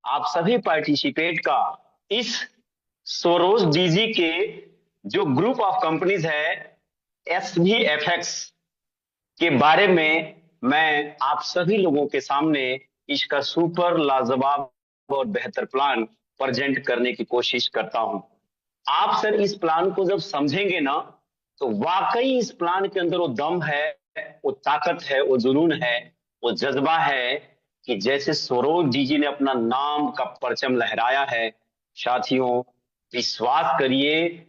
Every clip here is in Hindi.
आप सभी पार्टिसिपेट का इस सोरोस डीजी के जो ग्रुप ऑफ कंपनीज है SVFX के बारे में मैं आप सभी लोगों के सामने इसका सुपर लाजवाब और बेहतर प्लान प्रेजेंट करने की कोशिश करता हूं। आप सर इस प्लान को जब समझेंगे ना तो वाकई इस प्लान के अंदर वो दम है, वो ताकत है, वो जुनून है, वो जज्बा है कि जैसे सौरभ डीजी ने अपना नाम का परचम लहराया है। साथियों, विश्वास करिए,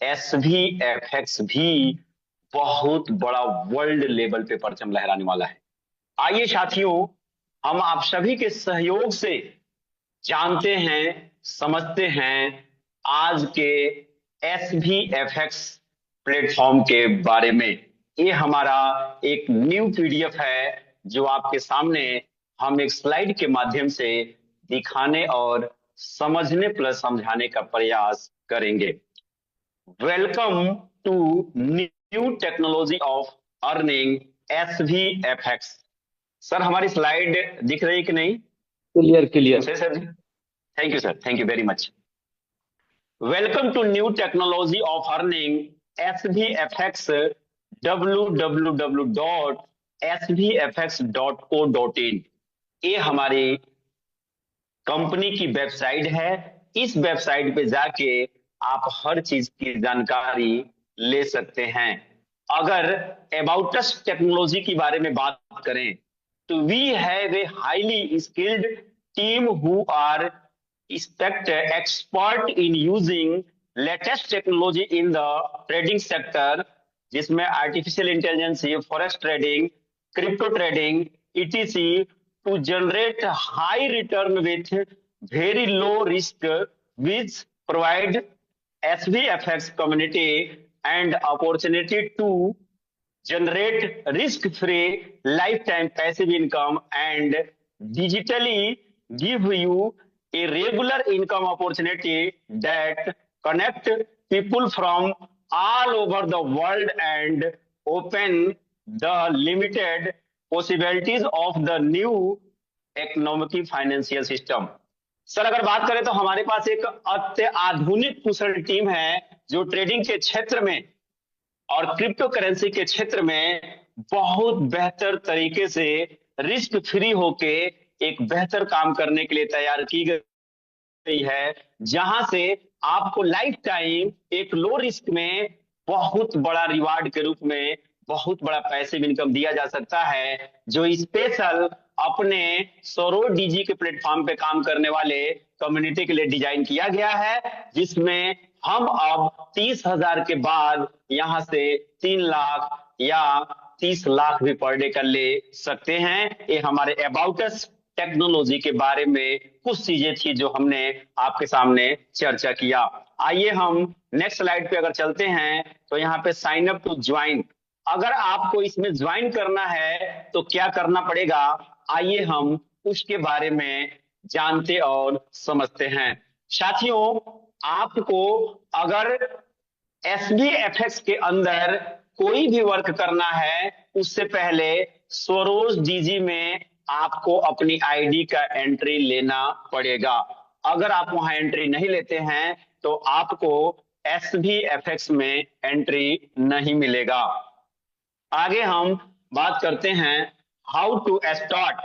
SVFX भी बहुत बड़ा वर्ल्ड लेवल पे परचम लहराने वाला है। आइए साथियों, हम आप सभी के सहयोग से जानते हैं, समझते हैं आज के SVFX प्लेटफॉर्म के बारे में। ये हमारा एक न्यू PDF है जो आपके सामने हम एक स्लाइड के माध्यम से दिखाने और समझने प्लस समझाने का प्रयास करेंगे। Welcome to new technology of earning SVFX। Sir हमारी स्लाइड दिख रही कि नहीं? Clear clear. से sir ji, thank you sir, thank you very much. Welcome to new technology of earning SVFX, www.svfx.co.in। ये हमारी कंपनी की वेबसाइट है। इस वेबसाइट पे जाके आप हर चीज की जानकारी ले सकते हैं। अगर अबाउट अस टेक्नोलॉजी के बारे में बात करें तो we have a highly skilled team who are expert in using latest technology in the trading sector, जिसमें artificial intelligence, forex trading, crypto trading, etc, to generate high return with very low risk, which provide SVFX community and opportunity to generate risk-free lifetime passive income and digitally give you a regular income opportunity that connect people from all over the world and open the limited possibilities of the new economic financial system। Sir अगर बात करें तो हमारे पास एक अत्याधुनिक कुशल टीम है जो ट्रेडिंग के क्षेत्र में और क्रिप्टो करेंसी के क्षेत्र में बहुत बेहतर तरीके से रिस्क फ्री होके एक बेहतर काम करने के लिए तैयार की गई है, जहां से आपको लाइफ टाइम एक लो रिस्क में बहुत बड़ा रिवार्ड के रूप में बहुत बड़ा पैसिव इनकम दिया जा सकता है, जो स्पेशल अपने सोरो डीजी के प्लेटफॉर्म पे काम करने वाले कम्युनिटी के लिए डिजाइन किया गया है, जिसमें हम अब 30,000 के बाद यहां से 3 लाख या 30 लाख भी पर डे कर ले सकते हैं। ये हमारे अबाउट अस टेक्नोलॉजी के बारे में कुछ चीजें थी जो हमने आपके सामने चर्चा किया। आइए हम नेक्स्ट स्लाइड पे अगर चलते हैं तो यहाँ पे साइन अप टू ज्वाइन, अगर आपको इसमें ज्वाइन करना है तो क्या करना पड़ेगा, आइए हम उसके बारे में जानते और समझते हैं। साथियों, आपको अगर SVFX के अंदर कोई भी वर्क करना है उससे पहले स्वरोज डीजी में आपको अपनी आईडी का एंट्री लेना पड़ेगा। अगर आप वहां एंट्री नहीं लेते हैं तो आपको SVFX में एंट्री नहीं मिलेगा। आगे हम बात करते हैं how to start.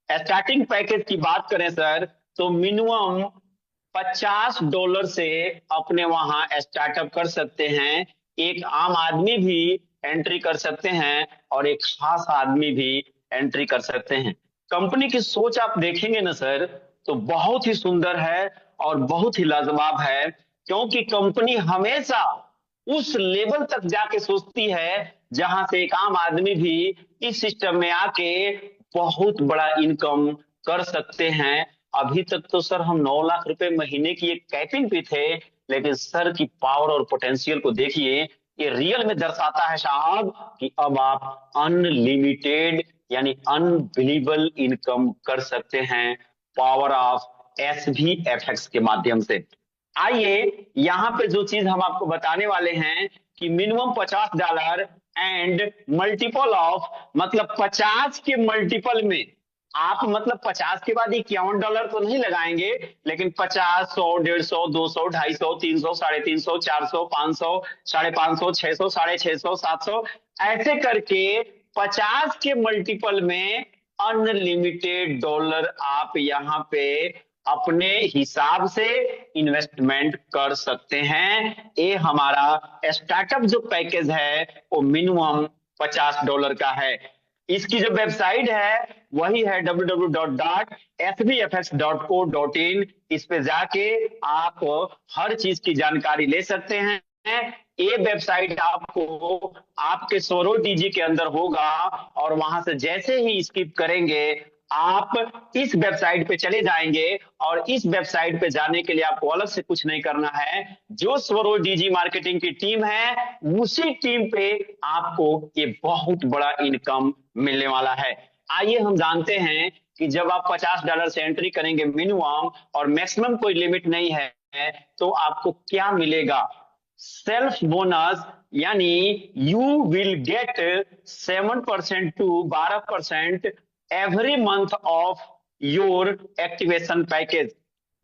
Starting package की बात करें सर तो मिनिमम $50 से अपने वहां स्टार्टअप कर सकते हैं। एक आम आदमी भी एंट्री कर सकते हैं और एक खास आदमी भी एंट्री कर सकते हैं। कंपनी की सोच आप देखेंगे ना सर तो बहुत ही सुंदर है और बहुत ही लाजवाब है, क्योंकि कंपनी हमेशा उस लेवल तक जाके सोचती है जहां से एक आम आदमी भी इस सिस्टम में आके बहुत बड़ा इनकम कर सकते हैं। अभी तक तो सर हम 9 लाख रुपए महीने की एक कैपिंग पे थे, लेकिन सर की पावर और पोटेंशियल को देखिए, ये रियल में दर्शाता है साहब कि अब आप अनलिमिटेड यानी अनबिलीवेबल इनकम कर सकते हैं पावर ऑफ SVFX के माध्यम से। आइए यहाँ पे जो चीज हम आपको बताने वाले हैं कि मिनिमम $50 एंड मल्टीपल ऑफ, मतलब 50 के मल्टीपल में आप मतलब 50 के बाद $51 तो नहीं लगाएंगे, लेकिन 50, 100, 150, 200, 250, 300, 350, 400, 500, 550, 600, 650, 700, ऐसे करके 50 के मल्टीपल में अनलिमिटेड डॉलर आप यहाँ पे अपने हिसाब से इन्वेस्टमेंट कर सकते हैं। ये हमारा स्टार्टअप जो पैकेज है वो मिनिमम $50 का है। इसकी जो वेबसाइट है वही है www.sbfx.co.in। इस पे जाके आप हर चीज की जानकारी ले सकते हैं। ये वेबसाइट आपको आपके सोरो डीजी के अंदर होगा, और वहां से जैसे ही स्किप करेंगे आप इस वेबसाइट पे चले जाएंगे, और इस वेबसाइट पे जाने के लिए आपको अलग से कुछ नहीं करना है। जो स्वरो डीजी मार्केटिंग की टीम है उसी टीम पे आपको ये बहुत बड़ा इनकम मिलने वाला है। आइए हम जानते हैं कि जब आप $50 से एंट्री करेंगे मिनिमम, और मैक्सिमम कोई लिमिट नहीं है, तो आपको क्या मिलेगा। सेल्फ बोनस, यानी you will get 7% to 12% every month of your activation package.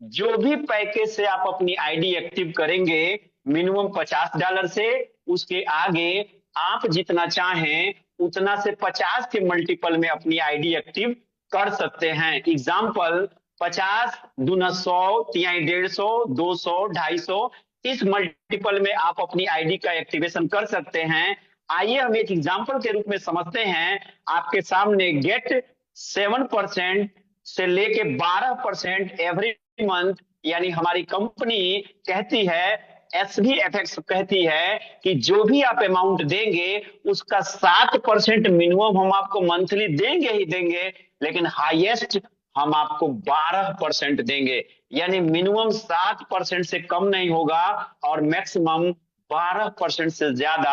जो भी पैकेज से आप अपनी आईडी एक्टिव करेंगे मिनिमम $50 से, उसके आगे आप जितना चाहें उतना से 50 के मल्टीपल में अपनी आईडी एक्टिव कर सकते हैं। एग्जाम्पल 50 दूना 100, 150, 200, 250, इस मल्टीपल में आप अपनी आईडी का एक्टिवेशन कर सकते हैं। आइए हम एक एग्जाम्पल के रूप में समझते हैं। आपके सामने गेट 7% से लेके 12% एवरी मंथ, यानी हमारी कंपनी कहती है, SBFX कहती है कि जो भी आप अमाउंट देंगे उसका 7% मिनिमम हम आपको मंथली देंगे ही देंगे, लेकिन हाईएस्ट हम आपको 12% देंगे। यानी मिनिमम 7% से कम नहीं होगा, और मैक्सिमम 12% से ज्यादा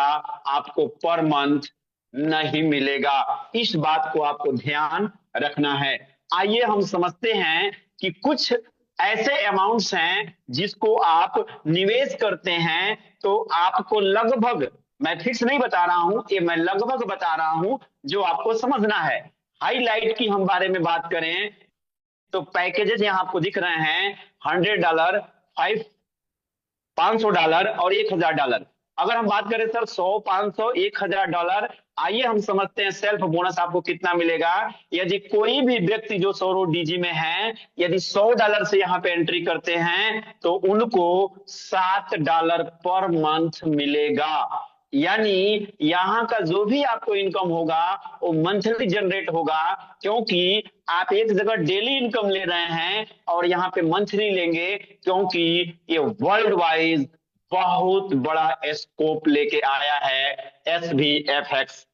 आपको पर मंथ नहीं मिलेगा। इस बात को आपको ध्यान रखना है। आइए हम समझते हैं कि कुछ ऐसे अमाउंट्स हैं जिसको आप निवेश करते हैं तो आपको लगभग, मैं फिक्स नहीं बता रहा हूं, ये मैं लगभग बता रहा हूं जो आपको समझना है। हाईलाइट की हम बारे में बात करें तो पैकेजेस यहां आपको दिख रहे हैं $100, 500 और $1000। अगर हम बात करें सर 100, 500, $1000, आइए हम समझते हैं सेल्फ बोनस आपको कितना मिलेगा। यदि कोई भी व्यक्ति जो सोरो डीजी में है, यदि $100 से यहाँ पे एंट्री करते हैं तो उनको $7 पर मंथ मिलेगा। यानी यहाँ का जो भी आपको इनकम होगा वो मंथली जनरेट होगा, क्योंकि आप एक जगह डेली इनकम ले रहे हैं और यहाँ पे मंथली लेंगे, क्योंकि ये वर्ल्ड वाइज बहुत बड़ा स्कोप लेके आया है SBFX।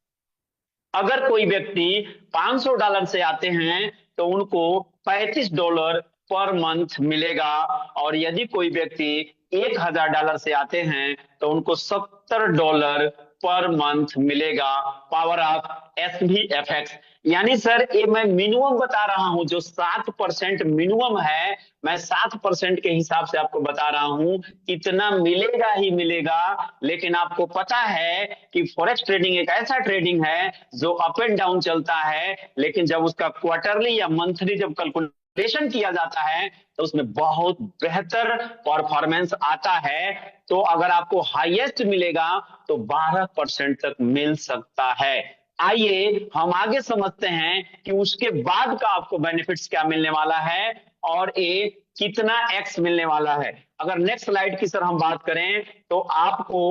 अगर कोई व्यक्ति $500 से आते हैं तो उनको $35 पर मंथ मिलेगा, और यदि कोई व्यक्ति $1000 से आते हैं तो उनको $70 पर मंथ मिलेगा। Power of SBFX। यानी सर ये मैं मिनिमम बता रहा हूं, जो 7% मिनिमम है, मैं 7% के हिसाब से आपको बता रहा हूं, इतना मिलेगा ही मिलेगा। लेकिन आपको पता है कि फॉरेक्स ट्रेडिंग एक ऐसा ट्रेडिंग है जो अप एंड डाउन चलता है, लेकिन जब उसका क्वार्टरली या मंथली जब कैलकुलेशन किया जाता है तो उसमें बहुत बेहतर परफॉर्मेंस आता है। तो अगर आपको हाईएस्ट मिलेगा तो 12% तक मिल सकता है। आइए हम आगे समझते हैं कि उसके बाद का आपको बेनिफिट्स क्या मिलने वाला है और ये कितना एक्स मिलने वाला है। अगर नेक्स्ट स्लाइड की सर हम बात करें तो आपको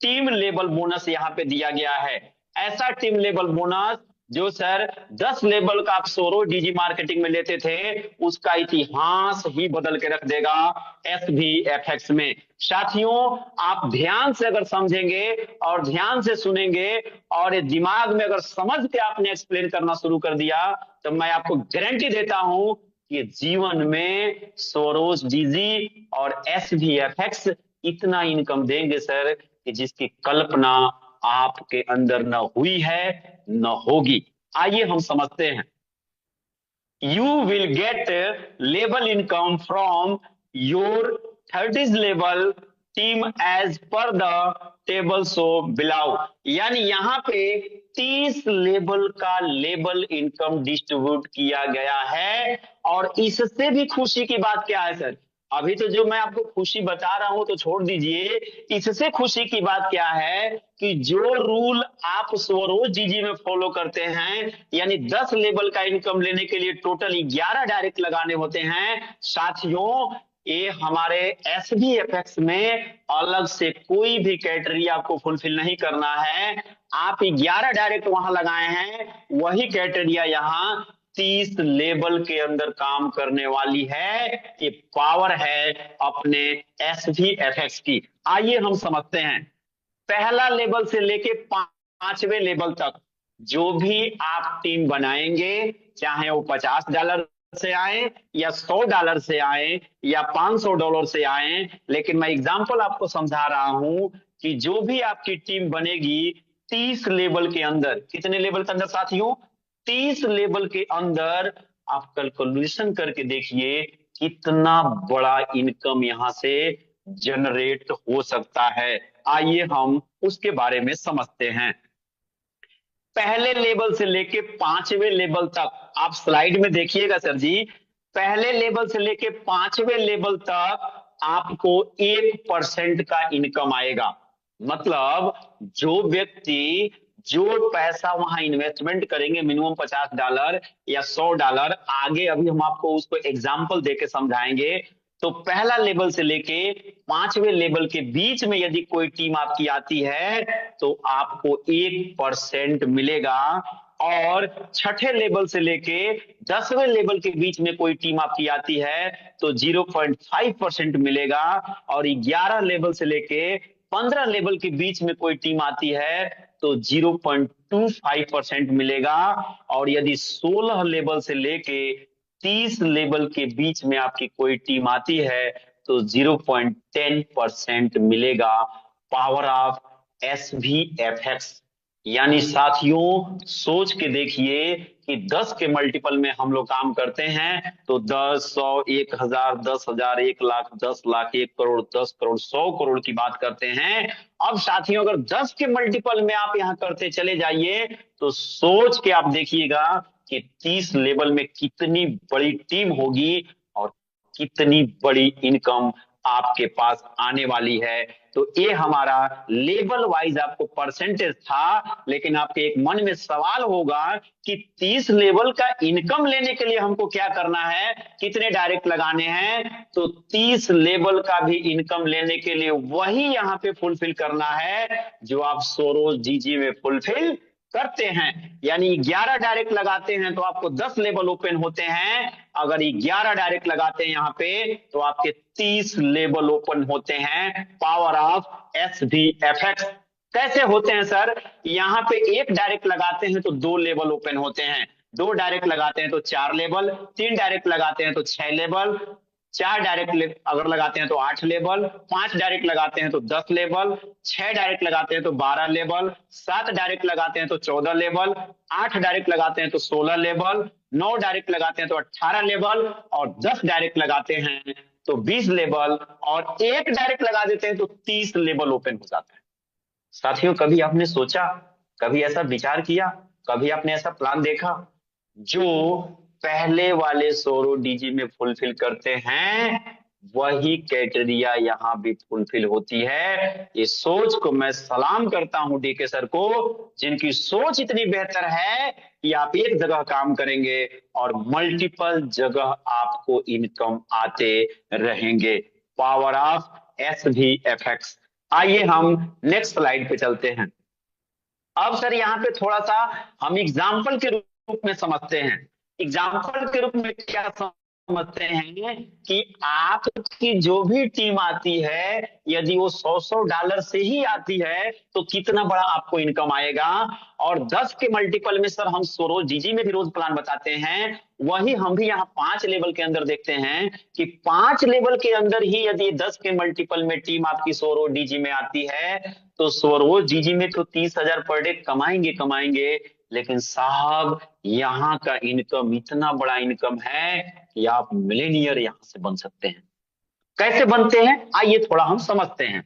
टीम लेवल बोनस यहां पे दिया गया है। ऐसा टीम लेवल बोनस जो सर 10 लेवल का आप सोरो डीजी मार्केटिंग में लेते थे उसका इतिहास ही बदल के रख देगा SBFX में। साथियों आप ध्यान से अगर समझेंगे और ध्यान से सुनेंगे और दिमाग में अगर समझ के आपने एक्सप्लेन करना शुरू कर दिया तो मैं आपको गारंटी देता हूं कि जीवन में सोरोज डीजी और SBFX इतना इनकम देंगे सर कि जिसकी कल्पना आपके अंदर न हुई है न होगी। आइए हम समझते हैं। You will get level income from your 30th level team as per the table show below, यानी यहाँ पे 30 लेवल का लेवल इनकम डिस्ट्रीब्यूट किया गया है। और इससे भी खुशी की बात क्या है सर, अभी तो जो मैं आपको खुशी बता रहा हूं तो छोड़ दीजिए, इससे खुशी की बात क्या है कि जो रूल आप स्वरोज जीजी में फॉलो करते हैं, यानी 10 लेवल का इनकम लेने के लिए टोटल 11 डायरेक्ट लगाने होते हैं साथियों, ये हमारे SVFX में अलग से कोई भी क्राइटेरिया आपको फुलफिल नहीं करना है। आप 11 डायरेक्ट वहां लगाए हैं, वही क्राइटेरिया यहाँ 30 लेवल के अंदर काम करने वाली है। ये पावर है अपने SVFX की। आइए हम समझते हैं, पहला लेवल से लेके पांचवें लेवल तक जो भी आप टीम बनाएंगे, चाहे वो $50 से आए या $100 से आए या $500 से आए, लेकिन मैं एग्जांपल आपको समझा रहा हूं कि जो भी आपकी टीम बनेगी 30 लेवल के अंदर, कितने लेवल के अंदर साथियों, 30 लेवल के अंदर, आप कैलकुलेशन करके देखिए कितना बड़ा इनकम यहां से जनरेट हो सकता है। आइए हम उसके बारे में समझते हैं। पहले लेवल से लेके पांचवें लेवल तक, आप स्लाइड में देखिएगा सर जी, पहले लेवल से लेके पांचवें लेवल तक आपको 1% का इनकम आएगा। मतलब जो व्यक्ति जो पैसा वहां इन्वेस्टमेंट करेंगे, मिनिमम $50 या $100, आगे अभी हम आपको उसको एग्जाम्पल देके समझाएंगे। तो पहला लेवल से लेके पांचवें लेवल के बीच में यदि कोई टीम आपकी आती है तो आपको 1% मिलेगा। और छठे लेवल से लेके 10वें लेवल के बीच में कोई टीम आपकी आती है तो 0.5% मिलेगा। और 11 लेवल से लेके 15 लेवल के बीच में कोई टीम आती है तो 0.25% मिलेगा। और यदि 16 लेवल से लेके 30 लेवल के बीच में आपकी कोई टीम आती है तो 0.10% मिलेगा। पावर ऑफ SVFX, यानी साथियों सोच के देखिए कि 10 के मल्टीपल में हम लोग काम करते हैं तो 10, 100, 1000, 10,000, 1,00,000, 10,00,000, 1 करोड़, 10 करोड़, 100 करोड़ की बात करते हैं। अब साथियों अगर 10 के मल्टीपल में आप यहां करते चले जाइए तो सोच के आप देखिएगा कि 30 लेवल में कितनी बड़ी टीम होगी और कितनी बड़ी इनकम आपके पास आने वाली है। तो ये हमारा लेवल वाइज आपको परसेंटेज था, लेकिन आपके एक मन में सवाल होगा कि 30 लेवल का इनकम लेने के लिए हमको क्या करना है, कितने डायरेक्ट लगाने हैं। तो 30 लेवल का भी इनकम लेने के लिए वही यहाँ पे फुलफिल करना है जो आप स्वरोज जीजी में फुलफिल करते हैं। यानी 11 डायरेक्ट लगाते हैं तो आपको 10 लेवल ओपन होते हैं, अगर 11 डायरेक्ट लगाते हैं यहाँ पे तो आपके 30 लेवल ओपन होते हैं। पावर ऑफ SVFX कैसे होते हैं सर, यहाँ पे एक डायरेक्ट लगाते हैं तो 2 लेवल ओपन होते हैं, 2 डायरेक्ट लगाते हैं तो 4 लेवल, 3 डायरेक्ट लगाते हैं तो 6 लेवल, 4 डायरेक्ट अगर लगाते हैं तो 8 लेवल, 5 डायरेक्ट लगाते हैं तो 10 लेवल, 6 डायरेक्ट लगाते हैं तो 12 लेवल, 7 डायरेक्ट लगाते हैं तो 14 लेवल, 8 डायरेक्ट लगाते हैं तो 16 लेवल, 9 डायरेक्ट लगाते हैं तो 18 लेवल, और 10 डायरेक्ट लगाते हैं तो 20 लेवल, और एक डायरेक्ट लगा देते हैं तो 30 लेवल ओपन हो जाता है। साथियों कभी आपने सोचा, कभी ऐसा विचार किया, कभी आपने ऐसा प्लान देखा, जो पहले वाले सोरो डीजी में फुलफिल करते हैं वही क्राइटेरिया यहाँ भी फुलफिल होती है। ये सोच को मैं सलाम करता हूं डीके सर को, जिनकी सोच इतनी बेहतर है कि आप एक जगह काम करेंगे और मल्टीपल जगह आपको इनकम आते रहेंगे। Power of SVFX। आइए हम नेक्स्ट स्लाइड पे चलते हैं। अब सर यहाँ पे थोड़ा सा हम एग्जाम्पल के रूप में समझते हैं। एग्जाम्पल के रूप में क्या समझते हैं कि आपकी जो भी टीम आती है यदि वो $100 से ही आती है तो कितना बड़ा आपको इनकम आएगा। और 10 के मल्टीपल में सर हम रोज जीजी में भी रोज प्लान बताते हैं, वही हम भी यहाँ 5 लेवल के अंदर देखते हैं कि 5 लेवल के अंदर ही यदि 10 के मल्टीपल में टीम आपकी सोरो डीजी में आती है तो स्वरोज जीजी में तो 30,000 पर डे कमाएंगे कमाएंगे, लेकिन साहब यहाँ का इनकम इतना बड़ा इनकम है कि आप मिलेनियर यहां से बन सकते हैं। कैसे बनते हैं आइए थोड़ा हम समझते हैं।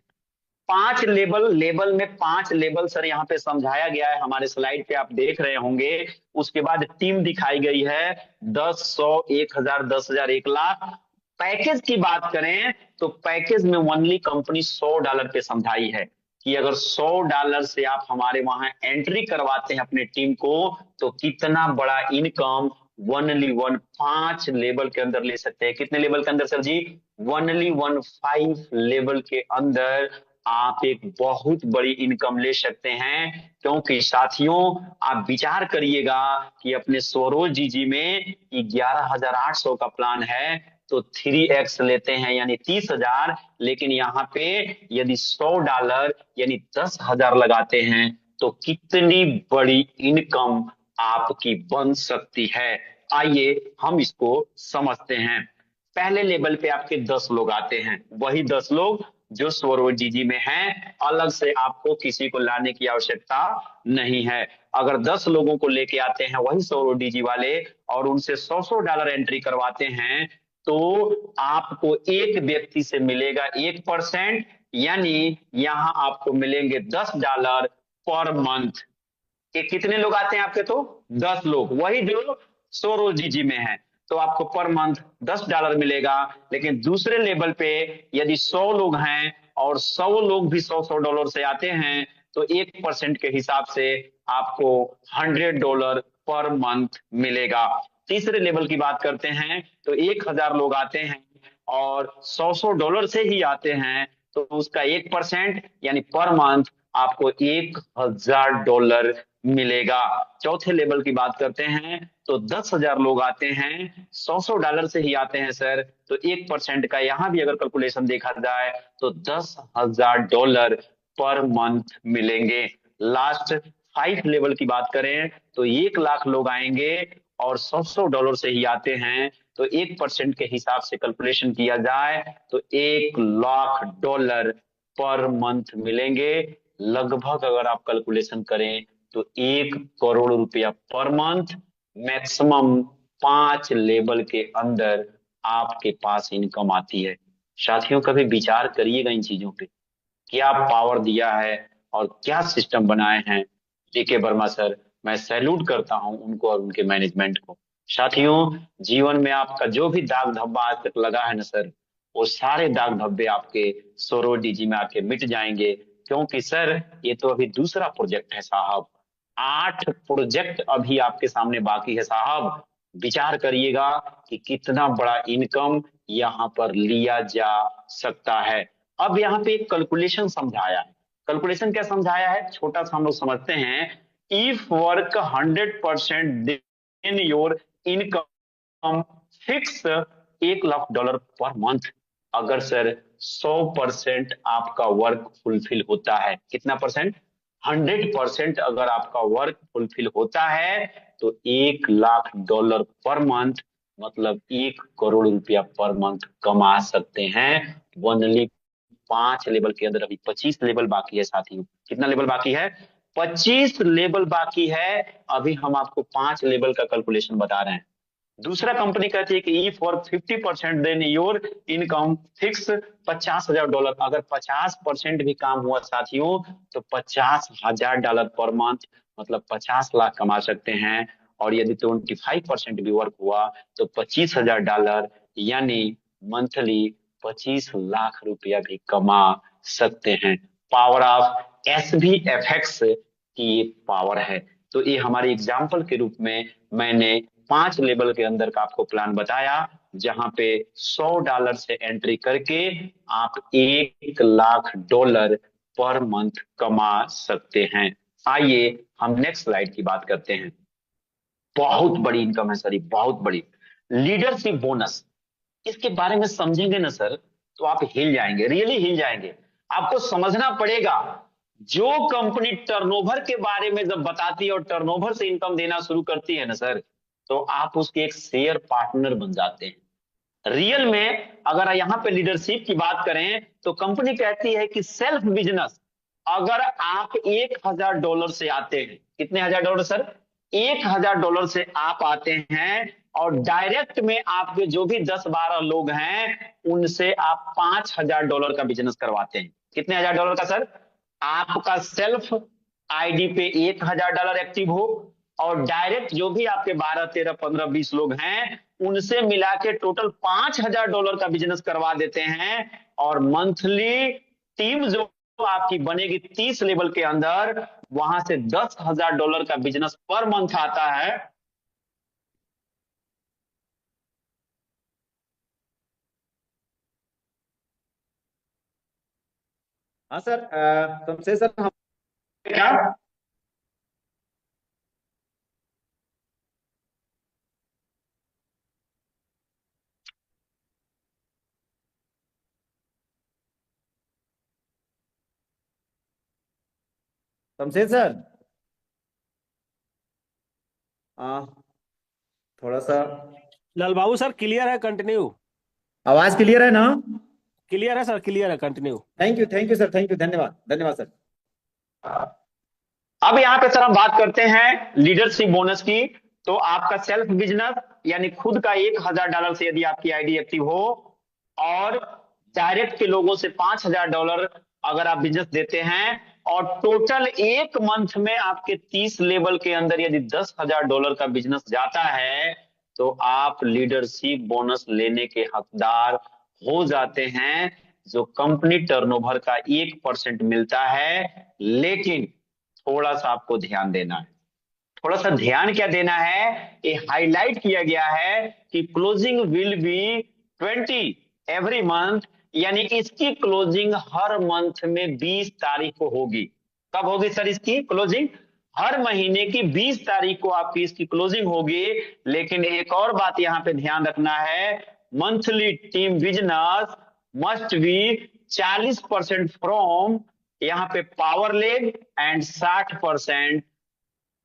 पांच लेवल, लेवल में पांच लेवल सर यहाँ पे समझाया गया है, हमारे स्लाइड पे आप देख रहे होंगे। उसके बाद टीम दिखाई गई है, 10, 100, 1000, 10,000, 1 लाख। पैकेज की बात करें तो पैकेज में ओनली कंपनी $100 पे समझाई है कि अगर $100 से आप हमारे वहां एंट्री करवाते हैं अपने टीम को, तो कितना बड़ा इनकम ओनली वन 5 लेवल के अंदर ले सकते हैं। कितने लेवल के अंदर सर जी? ओनली वन 5 लेवल के अंदर आप एक बहुत बड़ी इनकम ले सकते हैं। क्योंकि साथियों आप विचार करिएगा कि अपने सौरोज जी में 11,800 का प्लान है, तो 3x लेते हैं यानी 30,000। लेकिन यहाँ पे यदि $100 यानी 10,000 लगाते हैं तो कितनी बड़ी इनकम आपकी बन सकती है। आइए हम इसको समझते हैं। पहले लेवल पे आपके 10 लोग आते हैं, वही 10 लोग जो स्वरोज जी में हैं, अलग से आपको किसी को लाने की आवश्यकता नहीं है। अगर 10 लोगों को लेके आते हैं वही स्वरोज जी वाले और उनसे $100 एंट्री करवाते हैं, तो आपको एक व्यक्ति से मिलेगा 1%, यानी यहां आपको मिलेंगे $10 पर मंथ। कि कितने लोग आते हैं आपके? तो 10 लोग, वही जो सौरोज जी में है, तो आपको पर मंथ $10 मिलेगा। लेकिन दूसरे लेवल पे यदि 100 लोग हैं और 100 लोग भी $100 से आते हैं, तो 1% के हिसाब से आपको $100 पर मंथ मिलेगा। तीसरे लेवल की बात करते हैं तो 1,000 लोग आते हैं और $100 से ही आते हैं, तो उसका 1% यानी पर मंथ आपको $1,000 मिलेगा। चौथे लेवल की बात करते हैं तो 10,000 लोग आते हैं, $100 से ही आते हैं सर, तो 1% का यहां भी अगर कैलकुलेशन देखा जाए तो $10,000 पर मंथ मिलेंगे। लास्ट 5 लेवल की बात करें तो 1 लाख लोग आएंगे और $100 से ही आते हैं, तो 1% के हिसाब से कैलकुलेशन किया जाए तो $1 लाख पर मंथ मिलेंगे। लगभग अगर आप कैलकुलेशन करें तो 1 करोड़ रुपया पर मंथ मैक्सिमम 5 लेवल के अंदर आपके पास इनकम आती है। साथियों कभी विचार करिएगा इन चीजों पे, क्या पावर दिया है और क्या सिस्टम बनाए हैं डीके वर्मा सर। मैं सैल्यूट करता हूं उनको और उनके मैनेजमेंट को। साथियों जीवन में आपका जो भी दाग धब्बा आज तक लगा है ना सर, वो सारे दाग धब्बे आपके सौरोज डीजी में आके मिट जाएंगे। क्योंकि सर ये तो अभी दूसरा प्रोजेक्ट है साहब, 8 प्रोजेक्ट अभी आपके सामने बाकी है साहब। विचार करिएगा कि कितना बड़ा इनकम यहाँ पर लिया जा सकता है। अब यहाँ पे एक कैलकुलेशन समझाया है। कैलकुलेशन क्या समझाया है छोटा सा हम लोग समझते हैं। If work 100% then your income fix $1 lakh per month. अगर सर 100% आपका वर्क फुलफिल होता है, कितना परसेंट? 100% अगर आपका वर्क फुलफिल होता है तो $1 लाख पर मंथ, मतलब 1 करोड़ रुपया पर मंथ कमा सकते हैं। ओनली 5 लेवल के अंदर। अभी 25 लेवल बाकी है साथियों। कितना लेवल बाकी है? 25 लेवल बाकी है। अभी हम आपको 5 लेवल का कैलकुलेशन बता रहे हैं। दूसरा कंपनी कहती है कि ई for 50% then your income fix $50,000। अगर 50% भी काम हुआ साथियों तो $50,000 पर मंथ, मतलब 50 लाख कमा सकते हैं। और यदि 25% भी वर्क हुआ तो $25,000 यानी मंथली 25 लाख भी कमा सकते हैं। पावर ऑफ एस भी एफएक्स की ये पावर है। तो ये हमारे एग्जाम्पल के रूप में मैंने 5 लेवल के अंदर का आपको प्लान बताया, जहां पे $100 से एंट्री करके आप $1 लाख पर मंथ कमा सकते हैं। आइए हम नेक्स्ट स्लाइड की बात करते हैं। बहुत बड़ी इनकम है सर, ये बहुत बड़ी। लीडरशिप बोनस, इसके बारे में समझेंगे ना सर तो आप हिल जाएंगे, रियली हिल जाएंगे। आपको समझना पड़ेगा, जो कंपनी टर्नओवर के बारे में जब बताती है और टर्नओवर से इनकम देना शुरू करती है ना सर, तो आप उसके एक शेयर पार्टनर बन जाते हैं। रियल में अगर यहाँ पे लीडरशिप की बात करें तो कंपनी कहती है कि सेल्फ बिजनेस, अगर आप $1,000 से आते हैं, कितने $1,000 सर? $1,000 से आप आते हैं और डायरेक्ट में आपके जो भी 10-12 लोग हैं उनसे आप $5,000 का बिजनेस करवाते हैं। कितने हजार डॉलर का सर? आपका सेल्फ आईडी पे $1,000 एक्टिव हो और डायरेक्ट जो भी आपके 12, 13, 15, 20 लोग हैं उनसे मिला के टोटल $5,000 का बिजनेस करवा देते हैं। और मंथली टीम जो आपकी बनेगी 30 लेवल के अंदर, वहां से $10,000 का बिजनेस पर मंथ आता है। हाँ सर, तुमसे सर हम क्या? तुमसे सर थोड़ा सा लाल बाबू सर क्लियर है, कंटिन्यू। आवाज क्लियर है ना? क्लियर है सर, क्लियर है, continue. Thank you sir, thank you, धन्यवाद धन्यवाद सर। अब यहाँ पे सर हम बात करते हैं लीडरशिप बोनस की। तो आपका सेल्फ बिजनेस यानी खुद का $1,000 से यदि आपकी आईडी एक्टिव हो और डायरेक्ट के लोगों से $5,000 अगर आप बिजनेस देते हैं और टोटल एक मंथ में आपके 30 लेवल के अंदर यदि $10,000 का बिजनेस जाता है तो आप लीडरशिप बोनस लेने के हकदार हो जाते हैं, जो कंपनी टर्नओवर का 1% मिलता है। लेकिन थोड़ा सा आपको ध्यान देना है। थोड़ा सा ध्यान क्या देना है, ये हाईलाइट किया गया है कि closing will be 20 every month, यानी इसकी क्लोजिंग हर मंथ में 20 तारीख को होगी। कब होगी सर इसकी क्लोजिंग? हर महीने की 20 तारीख को आपकी इसकी क्लोजिंग होगी। लेकिन एक और बात यहां पे ध्यान रखना है, monthly team business must be 40% from यहाँ पे power leg and 60%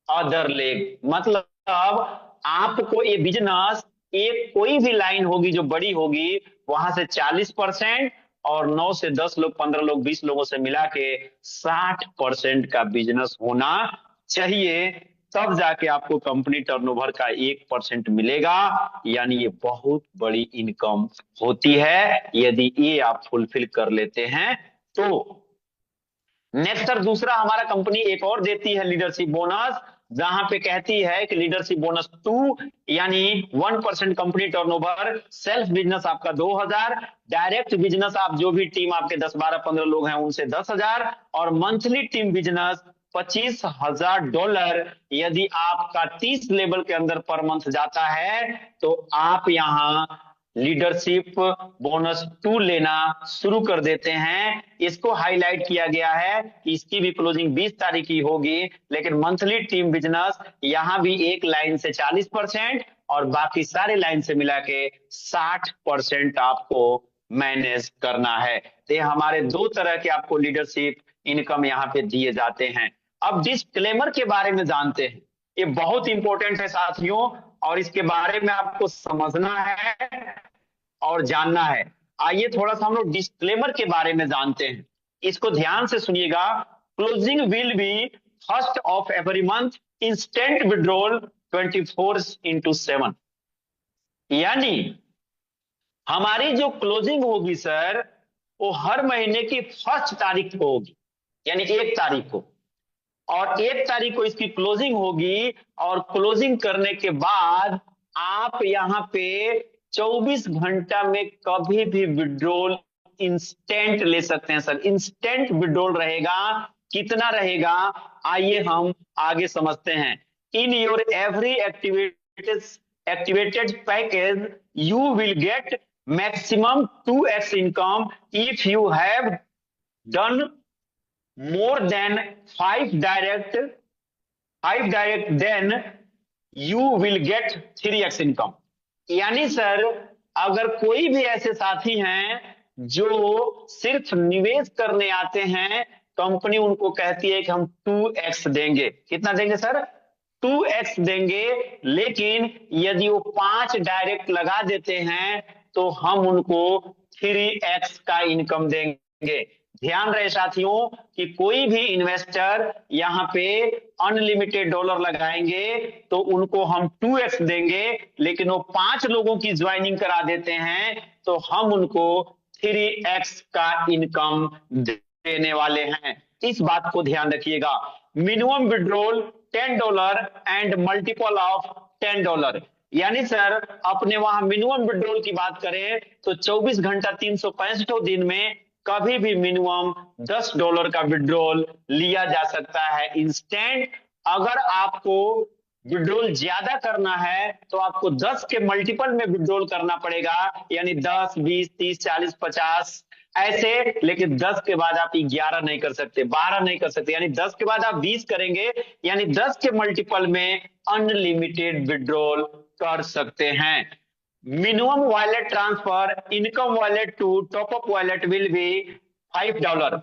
other leg. मतलब आपको ये बिजनेस एक कोई भी लाइन होगी जो बड़ी होगी वहां से 40% और 9 से 10 लोग, 15 लोग, 20 लोगों से मिला के 60% का बिजनेस होना चाहिए। तब जाके आपको कंपनी टर्नओवर का 1% मिलेगा। यानी ये बहुत बड़ी इनकम होती है यदि ये आप फुलफिल कर लेते हैं तो। नेक्स्ट सर दूसरा हमारा कंपनी एक और देती है लीडरशिप बोनस, जहां पे कहती है कि लीडरशिप बोनस 2 यानी 1% कंपनी टर्नओवर, सेल्फ बिजनेस आपका 2,000, डायरेक्ट बिजनेस आप जो भी टीम आपके 10, 12, 15 लोग हैं उनसे 10,000 और मंथली टीम बिजनेस $25,000 यदि आपका 30 लेवल के अंदर पर मंथ जाता है तो आप यहां लीडरशिप बोनस 2 लेना शुरू कर देते हैं। इसको हाईलाइट किया गया है कि इसकी भी क्लोजिंग 20 तारीख की होगी, लेकिन मंथली टीम बिजनेस यहां भी एक लाइन से 40% और बाकी सारे लाइन से मिला के 60% आपको मैनेज करना है। तो ये हमारे दो तरह के आपको लीडरशिप इनकम यहाँ पे दिए जाते हैं। अब डिस्क्लेमर के बारे में जानते हैं, ये बहुत इंपॉर्टेंट है साथियों और इसके बारे में आपको समझना है और जानना है। आइए थोड़ा सा हम लोग डिस्क्लेमर के बारे में जानते हैं, इसको ध्यान से सुनिएगा। Closing will be first of every month, instant withdrawal 24/7। यानी हमारी जो क्लोजिंग होगी सर वो हर महीने की फर्स्ट तारीख को होगी, यानी 1 तारीख को, और 1 तारीख को इसकी क्लोजिंग होगी। और क्लोजिंग करने के बाद आप यहाँ पे 24 घंटा में कभी भी विड्रॉल इंस्टेंट ले सकते हैं सर। इंस्टेंट विड्रॉल रहेगा। कितना रहेगा आइए हम आगे समझते हैं। In your every activated package you will get maximum 2x income if you have done more than 5 direct, then you will get 3x income। यानी सर अगर कोई भी ऐसे साथी हैं जो सिर्फ निवेश करने आते हैं, कंपनी उनको कहती है कि हम 2x देंगे। कितना देंगे सर? 2x देंगे। लेकिन यदि वो 5 डायरेक्ट लगा देते हैं तो हम उनको 3x का इनकम देंगे। ध्यान रहे साथियों कि कोई भी इन्वेस्टर यहाँ पे अनलिमिटेड डॉलर लगाएंगे तो उनको हम 2x देंगे, लेकिन वो 5 लोगों की ज्वाइनिंग करा देते हैं तो हम उनको 3x का इनकम देने वाले हैं। इस बात को ध्यान रखिएगा। Minimum withdrawal $10 and multiple of $10, यानी सर अपने वहां मिनिमम विड्रॉल की बात करें तो 24 घंटा 365 दिन में कभी भी मिनिमम $10 का विड्रॉल लिया जा सकता है इंस्टेंट। अगर आपको विड्रॉल ज्यादा करना है तो आपको 10 के मल्टीपल में विड्रॉल करना पड़ेगा, यानी 10, 20, 30, 40, 50 ऐसे, लेकिन 10 के बाद आप 11 नहीं कर सकते, 12 नहीं कर सकते, यानी 10 के बाद आप 20 करेंगे, यानी 10 के मल्टीपल में अनलिमिटेड विड्रॉल कर सकते हैं। Minimum wallet transfer income wallet to top up wallet will be $5,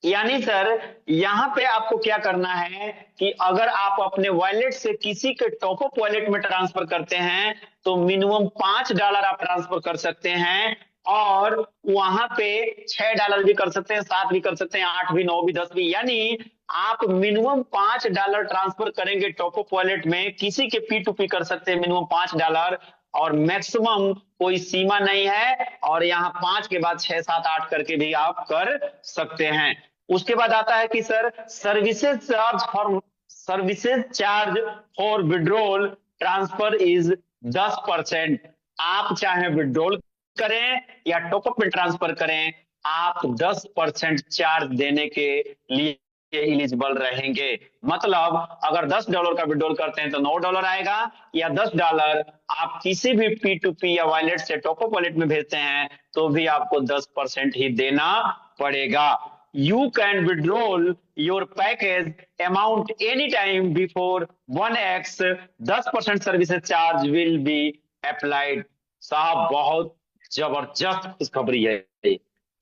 यानी सर यहां पे आपको क्या करना है कि अगर आप अपने वॉलेट से किसी के टॉप अप वॉलेट में ट्रांसफर करते हैं तो मिनिमम $5 आप ट्रांसफर कर सकते हैं, और वहां पे $6 भी कर सकते हैं, 7 भी कर सकते हैं, 8 भी, 9 भी, 10 भी, यानी आप मिनिमम $5 ट्रांसफर करेंगे टॉप अप वॉलेट में। किसी के P2P कर सकते हैं मिनिमम $5, और मैक्सिमम कोई सीमा नहीं है, और यहाँ 5 के बाद 6, 7, 8 करके भी आप कर सकते हैं। उसके बाद आता है कि sir services charge for withdrawal transfer is 10%। आप चाहे विड्रॉल करें या टॉपअप में ट्रांसफर करें, आप 10% चार्ज देने के लिए एलिजिबल रहेंगे। मतलब अगर $10 का विड्रॉल करते हैं तो $9 आएगा, या $10 आप किसी भी P2P या वॉलेट से टॉपअप वॉलेट में भेजते हैं तो भी आपको 10% ही देना पड़ेगा। You can withdraw your package amount anytime before 1x 10% services charge will be applied। साहब बहुत जबरदस्त खुशखबरी है,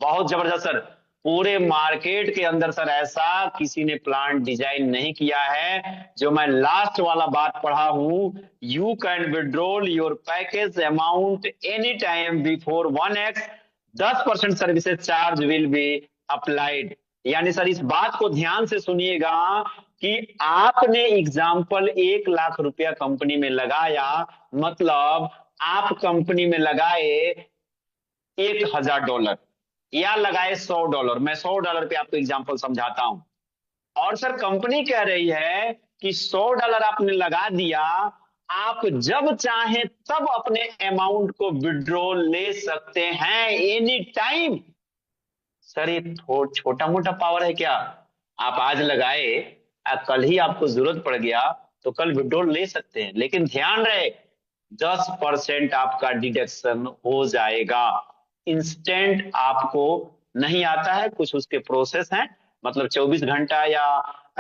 बहुत जबरदस्त सर। पूरे मार्केट के अंदर सर ऐसा किसी ने प्लान डिजाइन नहीं किया है। जो मैं लास्ट वाला बात पढ़ा हूं, you can withdrawal your package amount any time before 1x 10% services charge will be applied. यानी सर इस बात को ध्यान से सुनिएगा कि आपने एग्जाम्पल 1 लाख रुपया कंपनी में लगाया, मतलब आप कंपनी में लगाए $1000 या लगाए $100। मैं $100 पे आपको एग्जाम्पल समझाता हूं। और सर कंपनी कह रही है कि $100 आपने लगा दिया, आप जब चाहें तब अपने अमाउंट को विड्रॉल ले सकते हैं एनी टाइम। सर ये छोटा मोटा पावर है क्या? आप आज लगाए, कल ही आपको जरूरत पड़ गया तो कल विड्रॉल ले सकते हैं, लेकिन ध्यान रहे 10% आपका डिडक्शन हो जाएगा। इंस्टेंट आपको नहीं आता है, कुछ उसके प्रोसेस हैं, मतलब 24 घंटा या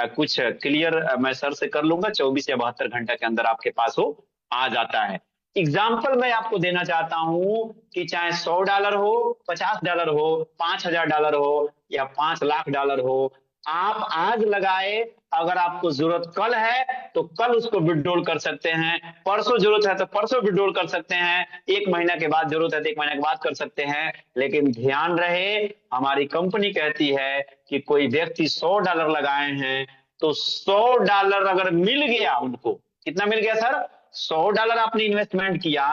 कुछ क्लियर मैं सर से कर लूंगा, 24 या 72 घंटा के अंदर आपके पास हो आ जाता है। एग्जाम्पल मैं आपको देना चाहता हूं कि चाहे $100 हो, $50 हो, $5000 हो या $5 लाख हो, आप आज लगाए, अगर आपको जरूरत कल है तो कल उसको विड्रॉल कर सकते हैं, परसों जरूरत है तो परसों विड्रॉल कर सकते हैं, 1 महीना के बाद जरूरत है तो 1 महीना के बाद कर सकते हैं। लेकिन ध्यान रहे हमारी कंपनी कहती है कि कोई व्यक्ति $100 लगाए हैं तो $100 अगर मिल गया उनको, कितना मिल गया सर? $100 आपने इन्वेस्टमेंट किया,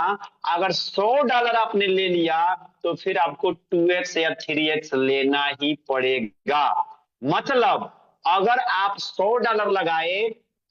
अगर $100 आपने ले लिया तो फिर आपको 2x या 3x लेना ही पड़ेगा। मतलब अगर आप $100 लगाए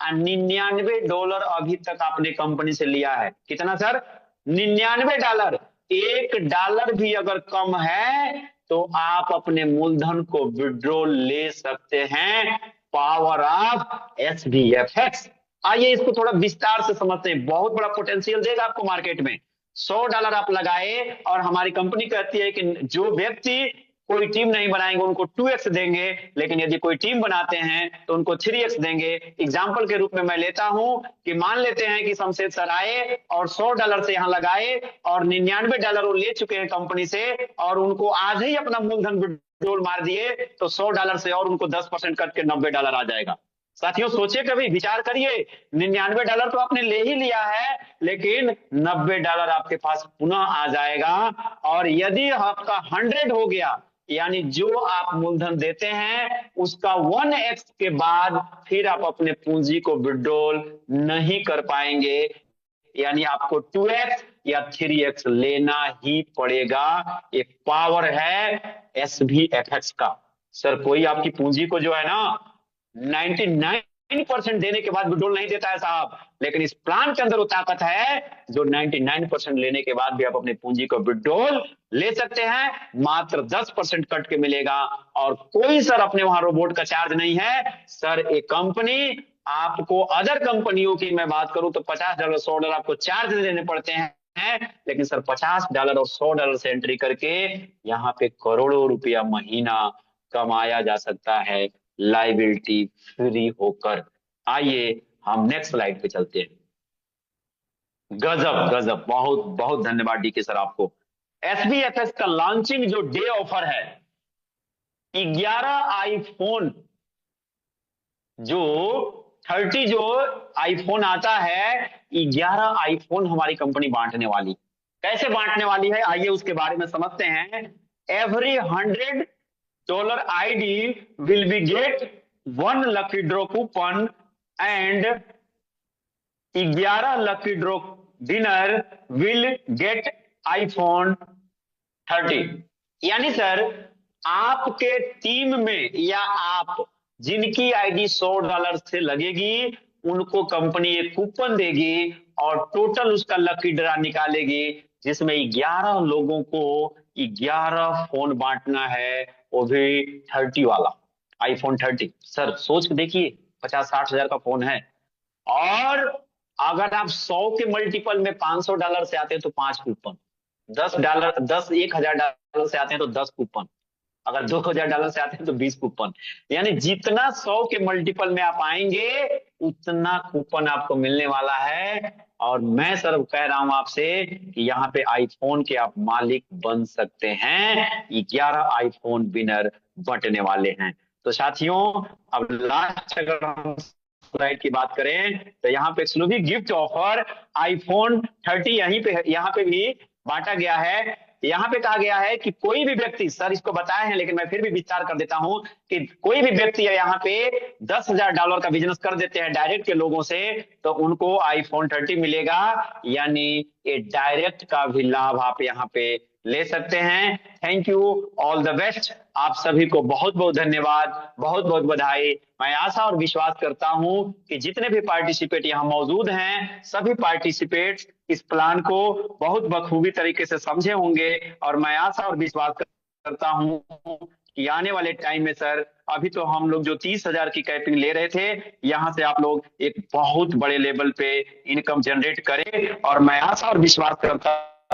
और $99 अभी तक आपने कंपनी से लिया है, कितना सर? $99। $1 भी अगर कम है तो आप अपने मूलधन को विड्रॉल ले सकते हैं। Power of SBFX। आइए इसको थोड़ा विस्तार से समझते हैं, बहुत बड़ा पोटेंशियल देगा आपको मार्केट में। $100 आप लगाए और हमारी कंपनी कहती है कि जो व्यक्ति कोई टीम नहीं बनाएंगे उनको 2x देंगे, लेकिन यदि कोई टीम बनाते हैं तो उनको 3x देंगे। एग्जाम्पल के रूप में मैं लेता हूं कि मान लेते हैं कि शमशेद सर आए और $100 से यहां लगाए और $99 वो ले चुके हैं कंपनी से, और उनको आज ही अपना मूलधन विड्रॉल मार दिए तो $100 से और उनको 10% कट के $90 आ जाएगा। साथियों सोचिए, कभी विचार करिए, $99 तो आपने ले ही लिया है, लेकिन $90 आपके पास पुनः आ जाएगा। और यदि आपका 100 हो गया यानी जो आप मूलधन देते हैं उसका 1x के बाद फिर आप अपने पूंजी को विड्रॉल नहीं कर पाएंगे, यानी आपको 2x या 3x लेना ही पड़ेगा। एक पावर है SVFX का। सर कोई आपकी पूंजी को जो है ना 99% देने के बाद विड्रॉल नहीं देता है साहब, लेकिन इस प्लान के अंदर वो ताकत है जो 99% लेने के बाद भी आप अपनी पूंजी को विड्रॉल ले सकते हैं, मात्र 10% कट के मिलेगा। और कोई सर अपने वहां रोबोट का चार्ज नहीं है सर। एक कंपनी आपको, अदर कंपनियों की मैं बात करूं तो $50 $100 आपको चार्ज देने पड़ते हैं, लेकिन सर $50 और $100 से एंट्री करके यहाँ पे करोड़ों रुपया महीना कमाया जा सकता है लाइबिलिटी फ्री होकर। आइए हम नेक्स्ट स्लाइड पे चलते हैं। गजब गजब, बहुत बहुत धन्यवाद डीके सर आपको। SVFX का लॉन्चिंग जो डे ऑफर है, 11 आईफोन जो 30 जो आईफोन आता है, 11 आईफोन हमारी कंपनी बांटने वाली। कैसे बांटने वाली है आइए उसके बारे में समझते हैं। Every $100 ID will be get 1 lucky draw coupon and 11 lucky draw winner will get iPhone 30। यानी सर आपके टीम में या आप जिनकी आईडी $100 से लगेगी उनको कंपनी एक कूपन देगी और टोटल उसका लकी ड्रा निकालेगी, जिसमें 11 लोगों को 11 फोन बांटना है, वो भी 30 वाला iPhone 30। सर सोच के देखिए 50-60 हजार का फोन है, और अगर आप 100 के मल्टीपल में $500 से आते हैं तो 5 कूपन, $10 से आते हैं तो 10 कूपन, अगर $2000 से आते हैं तो 20 कूपन। यानी जितना 100 के मल्टीपल में आप आएंगे उतना कूपन आपको मिलने वाला है। और मैं सर कह रहा हूं आपसे कि यहाँ पे आईफोन के आप मालिक बन सकते हैं। 11 आईफोन विनर बंटने वाले हैं। तो साथियों अब लास्ट अगर हम स्लाइड की बात करें तो यहाँ पे एक्सक्लूसिव गिफ्ट ऑफर iPhone 30 यहाँ पे भी बांटा गया है। यहाँ पे कहा गया है कि कोई भी व्यक्ति, सर इसको बताए हैं लेकिन मैं फिर भी विस्तार कर देता हूं कि कोई भी व्यक्ति यहाँ पे $10,000 का बिजनेस कर देते हैं डायरेक्ट के लोगों से, तो उनको iPhone 30 मिलेगा। यानी ये डायरेक्ट का भी लाभ आप यहाँ पे ले सकते हैं। Thank you, all the best. आप सभी को बहुत बहुत धन्यवाद, बहुत बहुत बधाई। मैं आशा और विश्वास करता हूं कि जितने भी पार्टिसिपेट यहाँ मौजूद हैं, सभी पार्टिसिपेट इस प्लान को बहुत बखूबी तरीके से समझे होंगे। और मैं आशा और विश्वास करता हूं कि आने वाले टाइम में सर, अभी तो हम लोग जो 30,000 की कैपिंग ले रहे थे, यहाँ से आप लोग एक बहुत बड़े लेवल पे इनकम जनरेट करें। और मैं आशा और विश्वास करता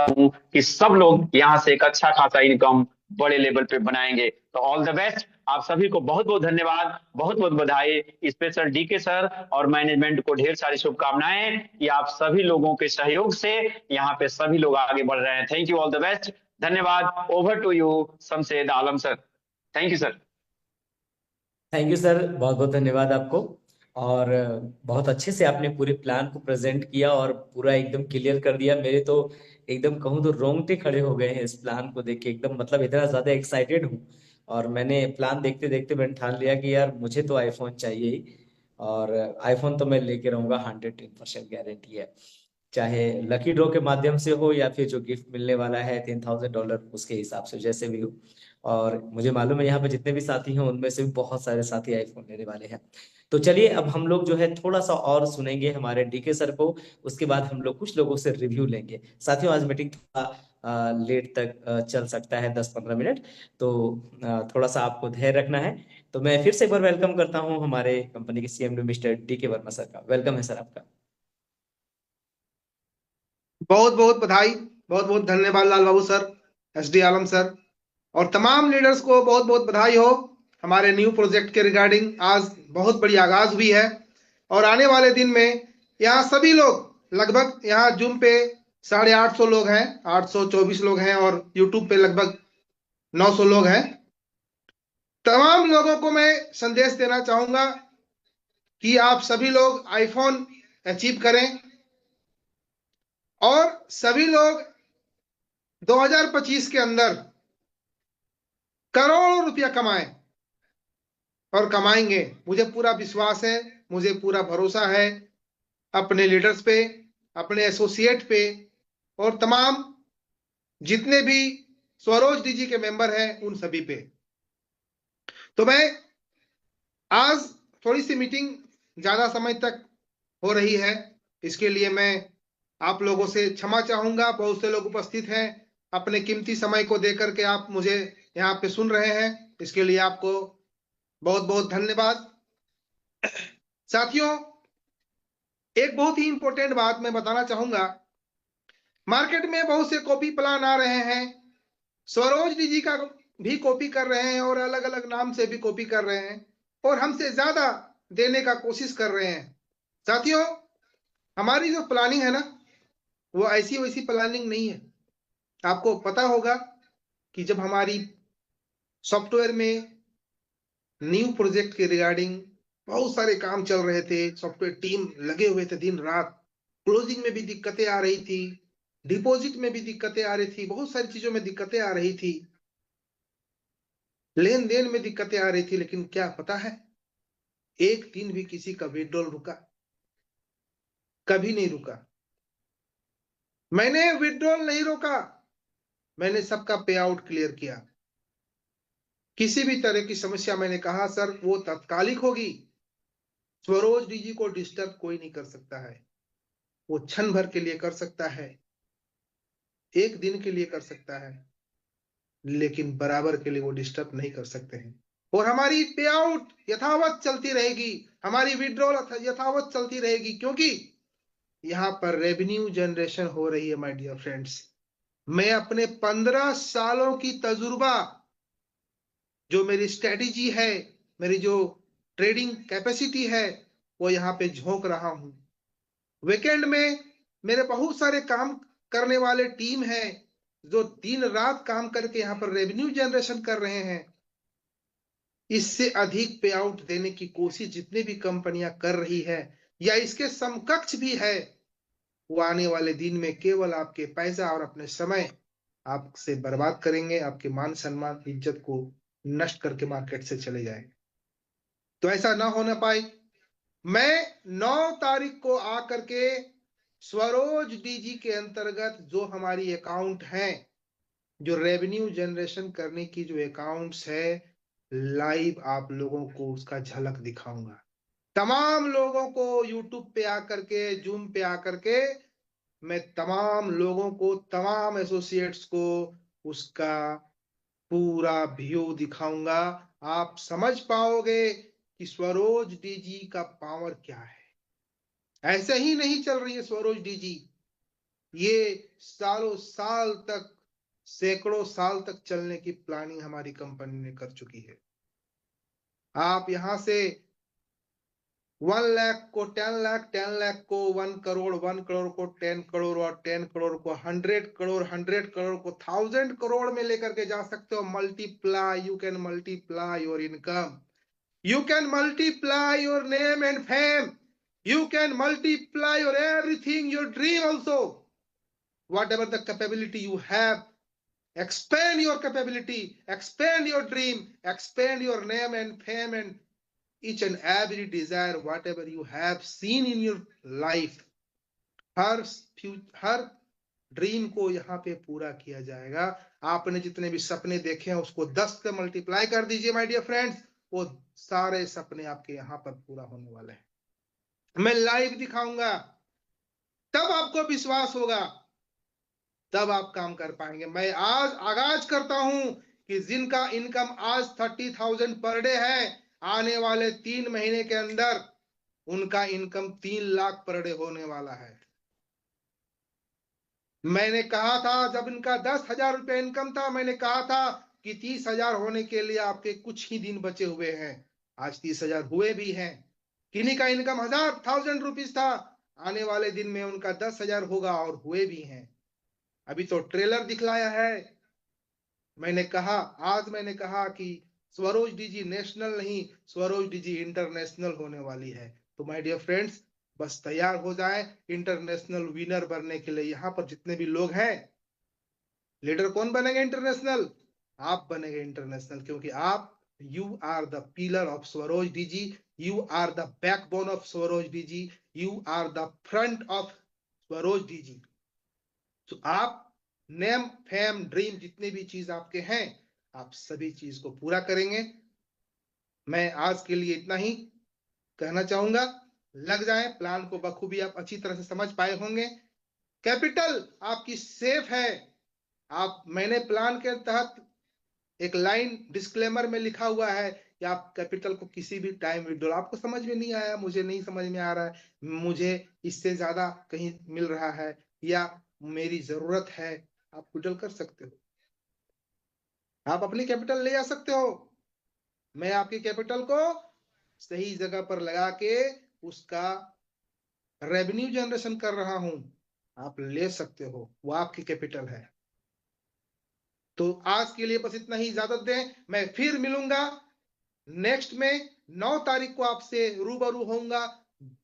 हूं कि सब लोग यहाँ से एक अच्छा खासा इनकम बड़े लेवल पे बनाएंगे। तो ऑल द बेस्ट। आप सभी को बहुत बहुत धन्यवाद, बहुत बहुत बधाई। स्पेशल डीके सर और मैनेजमेंट को ढेर सारी शुभकामनाएं कि आप सभी लोगों के सहयोग से यहाँ पे सभी लोग आगे बढ़ रहे हैं। Thank you, all the best, धन्यवाद। Over to you Shamshed Alam sir. Thank you sir. Thank you sir, बहुत बहुत धन्यवाद आपको। और बहुत अच्छे से आपने पूरे प्लान को प्रेजेंट किया और पूरा एकदम क्लियर कर दिया। मेरे तो एकदम कहूँ तो रोंगटे खड़े हो गए हैं इस प्लान को देख के, एकदम मतलब इतना ज्यादा एक्साइटेड हूँ। और मैंने प्लान देखते देखते मैंने ठान लिया कि यार मुझे तो आईफोन चाहिए ही, और आईफोन तो मैं लेके रहूंगा, 110% गारंटी है। चाहे लकी ड्रॉ के माध्यम से हो या फिर जो गिफ्ट मिलने वाला है $10,000 उसके हिसाब से, जैसे भी हो। और मुझे मालूम है यहाँ पे जितने भी साथी हैं उनमें से भी बहुत सारे साथी आईफोन लेने वाले हैं। तो चलिए अब हम लोग जो है थोड़ा सा और सुनेंगे हमारे डीके सर को, उसके बाद हम लोग कुछ लोगों से रिव्यू लेंगे। साथियों आज मीटिंग थोड़ा लेट तक चल सकता है, 10-15 मिनट, तो थोड़ा सा आपको धैर्य रखना है। तो मैं फिर से एक बार वेलकम करता हूँ हमारे कंपनी के CMD mister DK Verma sir का। वेलकम है सर आपका। बहुत बहुत बधाई, बहुत बहुत धन्यवाद Lal Babu sir, SD Alam sir और तमाम लीडर्स को बहुत बहुत बधाई हो। हमारे न्यू प्रोजेक्ट के रिगार्डिंग आज बहुत बड़ी आगाज हुई है और आने वाले दिन में यहाँ सभी लोग लगभग यहाँ जूम पे 850 लोग हैं, 824 लोग हैं और यूट्यूब पे लगभग 900 लोग हैं। तमाम लोगों को मैं संदेश देना चाहूंगा कि आप सभी लोग आईफोन अचीव करें और सभी लोग 2025 के अंदर करोड़ों रुपया कमाएं और कमाएंगे। मुझे पूरा विश्वास है, मुझे पूरा भरोसा है अपने लीडर्स पे, अपने एसोसिएट पे और तमाम जितने भी स्वरोज डीजी के मेंबर हैं उन सभी पे। तो मैं आज थोड़ी सी मीटिंग ज्यादा समय तक हो रही है, इसके लिए मैं आप लोगों से क्षमा चाहूंगा। बहुत से लोग उपस्थित हैं, अपने कीमती समय को देकर के आप मुझे यहाँ पे सुन रहे हैं, इसके लिए आपको बहुत बहुत धन्यवाद। साथियों, एक बहुत ही इंपॉर्टेंट बात मैं बताना चाहूंगा। मार्केट में बहुत से कॉपी प्लान आ रहे हैं, स्वरोज डीजी का भी कॉपी कर रहे हैं और अलग अलग नाम से भी कॉपी कर रहे हैं और हमसे ज्यादा देने का कोशिश कर रहे हैं। साथियों, हमारी जो प्लानिंग है ना, वो ऐसी वैसी प्लानिंग नहीं है। आपको पता होगा कि जब हमारी सॉफ्टवेयर में न्यू प्रोजेक्ट के रिगार्डिंग बहुत सारे काम चल रहे थे, सॉफ्टवेयर टीम लगे हुए थे दिन रात, क्लोजिंग में भी दिक्कतें आ रही थी, डिपॉजिट में भी दिक्कतें आ रही थी, बहुत सारी चीजों में दिक्कतें आ रही थी, लेन देन में दिक्कतें आ रही थी। लेकिन क्या पता है, एक दिन भी किसी का विड्रॉल रुका? कभी नहीं रुका। मैंने विड्रॉल नहीं रोका, मैंने सबका पे आउट क्लियर किया। किसी भी तरह की समस्या, मैंने कहा सर वो तात्कालिक होगी, स्वरोज डीजी को डिस्टर्ब कोई नहीं कर सकता है। वो क्षण भर के लिए कर सकता है, एक दिन के लिए कर सकता है, लेकिन बराबर के लिए वो डिस्टर्ब नहीं कर सकते हैं। और हमारी पे आउट यथावत चलती रहेगी, हमारी विड्रॉल यथावत चलती रहेगी, क्योंकि यहाँ पर रेवेन्यू जनरेशन हो रही है। माय डियर फ्रेंड्स, मैं अपने 15 सालों की तजुर्बा, जो मेरी स्ट्रेटेजी है, मेरी जो ट्रेडिंग कैपेसिटी है, वो यहाँ पे झोंक रहा हूं। वीकेंड में मेरे बहुत सारे काम करने वाले टीम है जो दिन रात काम करके यहाँ पर रेवेन्यू जनरेशन कर रहे हैं। इससे अधिक पे आउट देने की कोशिश जितनी भी कंपनियां कर रही है या इसके समकक्ष भी है, वो आने वाले दिन में केवल आपके पैसा और अपने समय आपसे बर्बाद करेंगे, आपके मान सम्मान इज्जत को नष्ट करके मार्केट से चले जाएंगे। तो ऐसा ना होना पाए। मैं 9 तारीख को आकर के स्वरोज डीजी के अंतर्गत जो हमारी अकाउंट हैं, जो रेवेन्यू जनरेशन करने की जो अकाउंट्स है, लाइव आप लोगों को उसका झलक दिखाऊंगा। तमाम लोगों को यूट्यूब पे आकर के, जूम पे आकर के मैं तमाम लोगों को, तमाम एसोसिएट्स को उसका पूरा व्यू दिखाऊंगा। आप समझ पाओगे कि स्वरोज डीजी का पावर क्या है। ऐसे ही नहीं चल रही है स्वरोज डीजी, ये सालों साल तक, सैकड़ों साल तक चलने की प्लानिंग हमारी कंपनी ने कर चुकी है। आप यहां से 1 लाख को 10 लाख, 10 लाख को 1 करोड़, 1 करोड़ को 10 करोड़ और 10 करोड़ को 100 करोड़, 100 करोड़ को 1000 करोड़ में लेकर के जा सकते हो। Multiply, you can multiply your income, you can multiply your name and fame, you can multiply your everything, your dream also. Whatever the capability you have, expand your capability, expand your dream, expand your name and fame and each and every desire, whatever you have seen in your life, her dream को यहाँ पे पूरा किया जाएगा। आपने जितने भी सपने देखे हैं उसको 10 से मल्टीप्लाई कर दीजिए माय डियर फ्रेंड्स, वो सारे सपने आपके यहाँ पर पूरा होने वाले हैं। मैं लाइव दिखाऊंगा, तब आपको विश्वास होगा, तब आप काम कर पाएंगे। मैं आज आगाज करता हूं कि जिनका इनकम आज 30,000 पर डे है, आने वाले 3 महीने के अंदर उनका इनकम 3 लाख पर डे होने वाला है। मैंने कहा था जब इनका 10,000 रुपया इनकम था, मैंने कहा था कि 30,000 होने के लिए आपके कुछ ही दिन बचे हुए हैं। आज 30,000 हुए भी हैं। किन्हीं का इनकम 1000 रुपीज था, आने वाले दिन में उनका 10,000 होगा और हुए भी हैं। अभी तो ट्रेलर दिखलाया है। मैंने कहा कि स्वरोज डीजी नेशनल नहीं, स्वरोज डीजी इंटरनेशनल होने वाली है। तो माय डियर फ्रेंड्स, बस तैयार हो जाए इंटरनेशनल विनर बनने के लिए। यहाँ पर जितने भी लोग हैं, लीडर कौन बनेंगे इंटरनेशनल? आप बनेंगे इंटरनेशनल, क्योंकि आप you are the pillar of Swaroj DG, you are the backbone of Swaroj DG, you are the front of Swaroj DG. तो आप नेम फेम ड्रीम जितने भी चीज आपके हैं, आप सभी चीज को पूरा करेंगे। मैं आज के लिए इतना ही कहना चाहूंगा। लग जाए प्लान को बखूबी, आप अच्छी तरह से समझ पाए होंगे। कैपिटल आपकी सेफ है। आप, मैंने प्लान के तहत एक लाइन डिस्क्लेमर में लिखा हुआ है कि आप कैपिटल को किसी भी टाइम विड्रॉल, आपको समझ में नहीं आया, मुझे नहीं समझ में आ रहा है, मुझे इससे ज्यादा कहीं मिल रहा है या मेरी जरूरत है, आप विड्रॉल कर सकते हो। आप अपनी कैपिटल ले आ सकते हो। मैं आपकी कैपिटल को सही जगह पर लगा के उसका रेवेन्यू जनरेशन कर रहा हूं। आप ले सकते हो, वो आपकी कैपिटल है। तो आज के लिए बस इतना ही, इजाजत दें। मैं फिर मिलूंगा नेक्स्ट में 9 तारीख को आपसे रूबरू होऊंगा,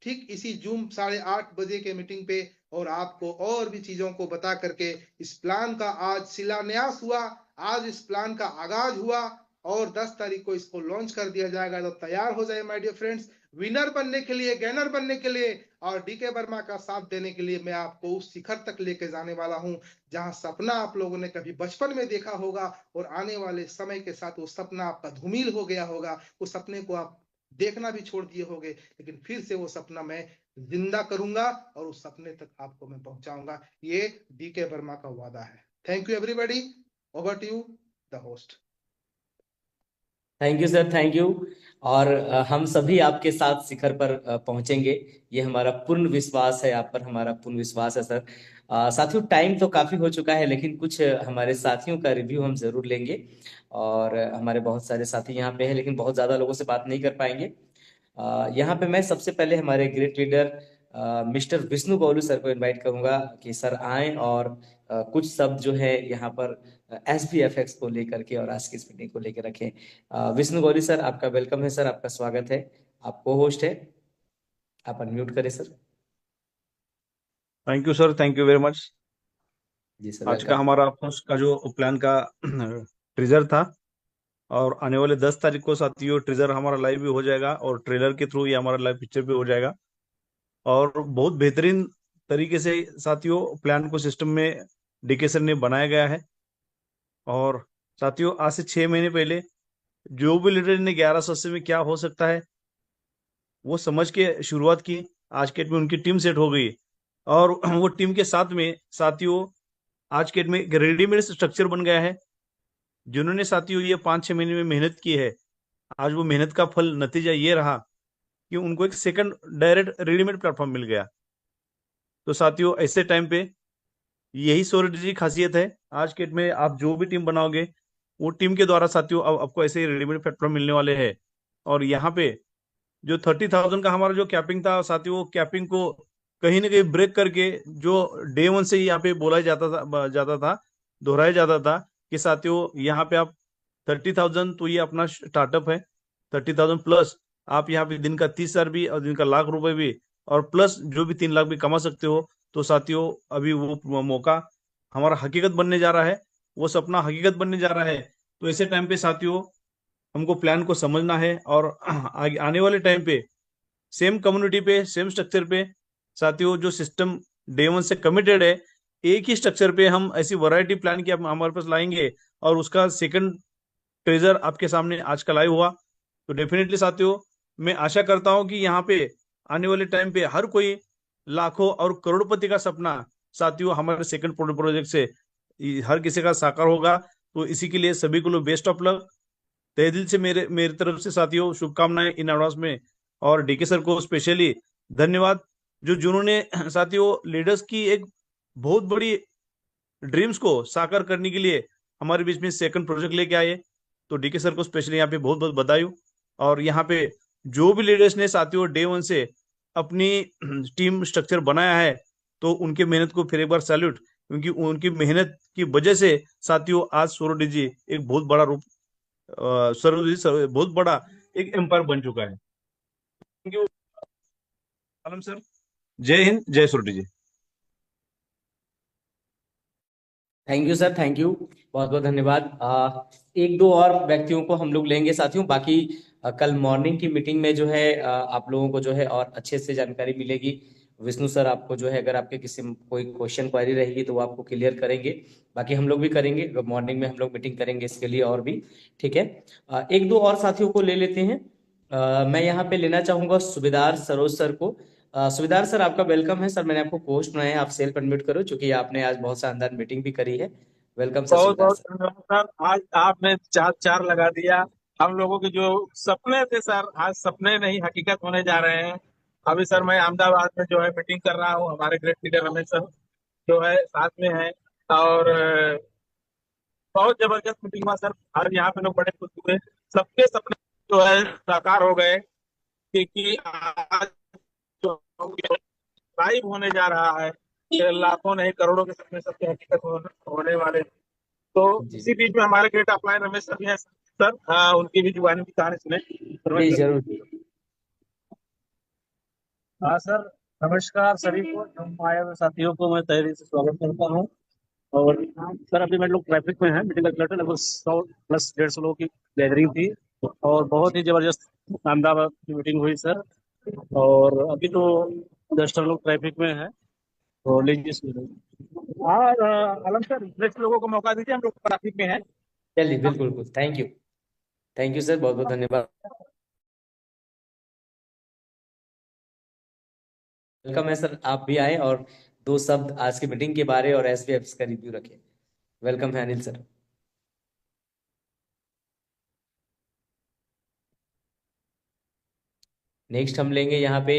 ठीक इसी जूम 8:30 बजे के मीटिंग पे, और आपको और भी चीजों को बता करके इस प्लान का आज शिलान्यास हुआ, आज इस प्लान का आगाज हुआ और 10 तारीख को इसको लॉन्च कर दिया जाएगा। तो तैयार हो जाए माय डियर फ्रेंड्स, विनर बनने के लिए, गैनर बनने के लिए और डीके वर्मा का साथ देने के लिए मैं आपको उस शिखर तक लेके जाने वाला हूं जहां सपना आप लोगों ने कभी बचपन में देखा होगा और आने वाले समय के साथ वो सपना आपका धूमिल हो गया होगा। उस सपने को आप देखना भी छोड़ दिए होंगे, लेकिन फिर से वो सपना मैं जिंदा करूंगा और उस सपने तक आपको मैं पहुंचाऊंगा। ये डीके वर्मा का वादा है। Thank you everybody, over to you the host. Thank you sir, thank you. और हम सभी आपके साथ शिखर पर पहुंचेंगे, ये हमारा पूर्ण विश्वास है, आप पर हमारा पूर्ण विश्वास है सर। साथियों, टाइम तो काफी हो चुका है, लेकिन कुछ हमारे साथियों का रिव्यू हम जरूर लेंगे। और हमारे बहुत सारे साथी यहाँ पे हैं, लेकिन बहुत ज्यादा लोगों से बात नहीं कर पाएंगे। यहाँ पे मैं सबसे पहले हमारे great leader mister Vishnu Gaulu sir को इनवाइट करूंगा कि सर आए और कुछ शब्द जो है यहाँ पर SBFX को लेकर के और आज की इस मीटिंग को लेकर रखें। विष्णु गौरी सर, आपका वेलकम है सर, आपका स्वागत है। आप को होस्ट है, आप अनम्यूट करें sir. Thank you sir, thank you very much. जी सर, आज का वेलकम। हमारा फर्स्ट का जो प्लान का ट्रेजर था, और आने वाले 10 तारीख को साथियों ट्रेजर हमारा लाइव भी हो जाएगा और ट्रेलर के थ्रू ये हमारा लाइव पिक्चर भी हो जाएगा। और बहुत बेहतरीन तरीके से साथियों प्लान को सिस्टम में डीके सर ने बनाया गया है। और साथियों आज से 6 महीने पहले जो भी लीडर ने 1180 में क्या हो सकता है वो समझ के शुरुआत की, आज के डेट में उनकी टीम सेट हो गई और वो टीम के साथ में साथियों आज के डेट में एक रेडीमेड स्ट्रक्चर बन गया है। जिन्होंने साथियों ये 5-6 महीने में मेहनत की है, आज वो मेहनत का फल नतीजा ये रहा कि उनको एक सेकंड डायरेक्ट रेडीमेड प्लेटफॉर्म मिल गया। तो साथियों ऐसे टाइम पे यही स्वरोज की खासियत है, आज के डेट में आप जो भी टीम बनाओगे वो टीम के द्वारा साथियों अब आपको ऐसे रेडीमेड प्लेटफॉर्म मिलने वाले हैं। और यहाँ पे जो 30,000 का हमारा जो कैपिंग था साथियों, वो कैपिंग को कहीं ना कहीं ब्रेक करके जो डे 1 से ही यहाँ पे बोला जाता था, दोहराया जाता था कि साथियों यहाँ पे आप 30,000 तो ये अपना स्टार्टअप है, 30,000 प्लस आप यहाँ पे दिन का 30,000 भी और दिन का ₹1,00,000 भी और प्लस जो भी 3 लाख भी कमा सकते हो। तो साथियों अभी वो मौका हमारा हकीकत बनने जा रहा है, वो सपना हकीकत बनने जा रहा है। तो ऐसे टाइम पे साथियों हमको प्लान को समझना है और आने वाले टाइम पे सेम कम्युनिटी पे, सेम स्ट्रक्चर पे साथियों जो सिस्टम डे 1 से कमिटेड है, एक ही स्ट्रक्चर पे हम ऐसी वैरायटी प्लान की हमारे पास लाएंगे और उसका सेकंड ट्रेजर आपके सामने आज का लाइव हुआ। तो डेफिनेटली साथियों मैं आशा करता हूं कि यहाँ पे आने वाले टाइम पे हर कोई लाखों और करोड़पति का सपना साथियों हमारे सेकंड प्रोजेक्ट से हर किसी का साकार होगा। तो इसी के लिए सभी को बेस्ट ऑफ लक, तहे दिल से मेरी तरफ से साथियों शुभकामनाएं इन एडवांस में। और डीके सर को स्पेशली धन्यवाद जो जिन्होंने साथियों लीडर्स की एक बहुत बड़ी ड्रीम्स को साकार करने के लिए हमारे बीच में सेकंड प्रोजेक्ट लेके आए। तो डीके सर को स्पेशली यहाँ पे बहुत बहुत बधाई। और यहाँ पे जो भी लीडर्स ने साथियों डे 1 से अपनी टीम स्ट्रक्चर बनाया है तो उनकी मेहनत को फिर एक बार सैल्यूट, क्योंकि उनकी मेहनत की वजह से साथियों आज स्वरोज डीजी एक बहुत बड़ा रूप बहुत बड़ा एक एम्पायर बन चुका है। थैंक यू आलम सर, जय हिंद, जय Swaroj DG. Thank you sir, thank you. बहुत बहुत धन्यवाद। एक दो और व्यक्तियों को हम लोग लेंगे साथियों, बाकी कल मॉर्निंग की मीटिंग में जो है आप लोगों को जो है और अच्छे से जानकारी मिलेगी। विष्णु सर आपको जो है अगर आपके किसी कोई क्वेश्चन क्वेरी रहेगी तो वो आपको क्लियर करेंगे, बाकी हम लोग भी करेंगे मॉर्निंग में, हम लोग मीटिंग करेंगे इसके लिए और भी। ठीक है, एक दो और साथियों को ले लेते हैं। मैं यहाँ पे लेना चाहूंगा सुबेदार सरोज सर को। सुबेदार सर आपका वेलकम है सर, मैंने आपको पोस्ट बनाया है, आप सेल्फ अनम्यूट करो क्योंकि आपने आज बहुत शानदार मीटिंग भी करी है। वेलकम सर बहुत सुबेदार बहुत सर। धन्यवाद सर, आज आपने चार चार लगा दिया। हम लोगों के जो सपने थे सर, आज सपने नहीं हकीकत होने जा रहे हैं। अभी सर मैं अहमदाबाद में जो है मीटिंग कर रहा हूँ, हमारे ग्रेट लीडर रमेश सर जो है साथ में है, और बहुत जबरदस्त मीटिंग हुआ सर। आज यहाँ पे लोग बड़े खुश हुए, सबके सपने जो है साकार हो गए, क्योंकि आज जो लाइव होने जा रहा है कि लाखों नहीं करोड़ों के सपने सबके हकीकत होने वाले। तो जी इसी बीच में हमारे ग्रेट अपलाइन रमेश सर भी हैं सर, उनकी भी जुबानी की कहानी सुने जी रमेश सर। जरूर। हाँ सर, नमस्कार सभी को, हम आए हुए साथियों को मैं तहे दिल से स्वागत करता हूँ। और सर अभी मैं लोग ट्रैफिक में हैं, मीटिंग का लगभग 100 प्लस 150 लोगों की गैदरिंग थी और बहुत ही जबरदस्त अहमदाबाद की मीटिंग हुई सर। और अभी तो जस्ट हम लोग ट्रैफिक में हैं, तो लीजिए सुनिए। और आलम सर नेक्स्ट लोगों को मौका दीजिए, हम लोग ट्रैफिक में हैं। चलिए बिल्कुल बिल्कुल, थैंक यू सर, बहुत बहुत धन्यवाद। वेलकम है सर, आप भी आए और दो शब्द आज की मीटिंग के बारे और एसबीएफ का रिव्यू रखें। वेलकम है अनिल सर। नेक्स्ट हम लेंगे यहाँ पे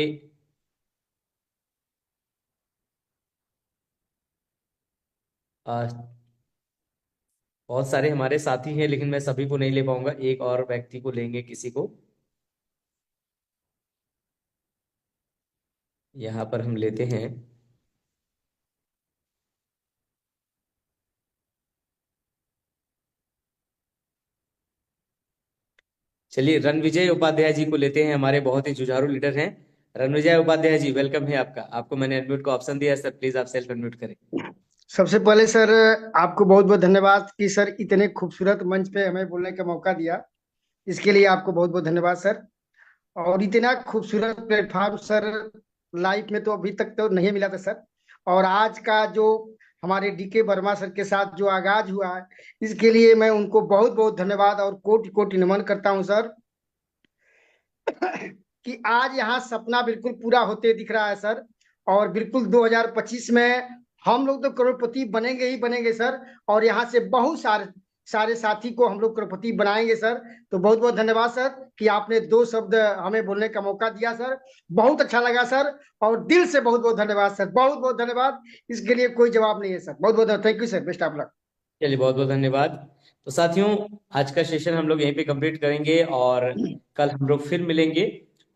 बहुत सारे हमारे साथी हैं लेकिन मैं सभी को नहीं ले पाऊंगा, एक और व्यक्ति को लेंगे, किसी को यहाँ पर हम लेते हैं। चलिए रणविजय उपाध्याय जी को लेते हैं, हमारे बहुत ही जुझारू लीडर हैं। रणविजय उपाध्याय जी वेलकम है आपका, आपको मैंने अनम्यूट का ऑप्शन दिया है सर, प्लीज आप सेल्फ अनम्यूट करें। सबसे पहले सर आपको बहुत बहुत धन्यवाद कि सर इतने खूबसूरत मंच पे हमें बोलने का मौका दिया, इसके लिए आपको बहुत बहुत धन्यवाद सर। और इतना खूबसूरत प्लेटफॉर्म सर लाइफ में तो अभी तक तो नहीं मिला था सर। और आज का जो हमारे डीके वर्मा सर के साथ जो आगाज हुआ है, इसके लिए मैं उनको बहुत बहुत धन्यवाद और कोटि कोटि नमन करता हूं सर। कि आज यहाँ सपना बिल्कुल पूरा होते दिख रहा है सर। और बिल्कुल 2025 में हम लोग तो करोड़पति बनेंगे ही बनेंगे सर। और यहाँ से बहुत सारे साथी को हम लोग करोड़पति बनाएंगे सर। तो बहुत बहुत धन्यवाद सर कि आपने दो शब्द हमें बोलने का मौका दिया सर, बहुत अच्छा लगा सर। और दिल से बहुत बहुत धन्यवाद सर, बहुत बहुत धन्यवाद, इसके लिए कोई जवाब नहीं है सर। बहुत बहुत thank you sir, best of luck. चलिए बहुत बहुत धन्यवाद। तो साथियों आज का सेशन हम लोग यहीं पे कंप्लीट करेंगे और कल हम लोग फिर मिलेंगे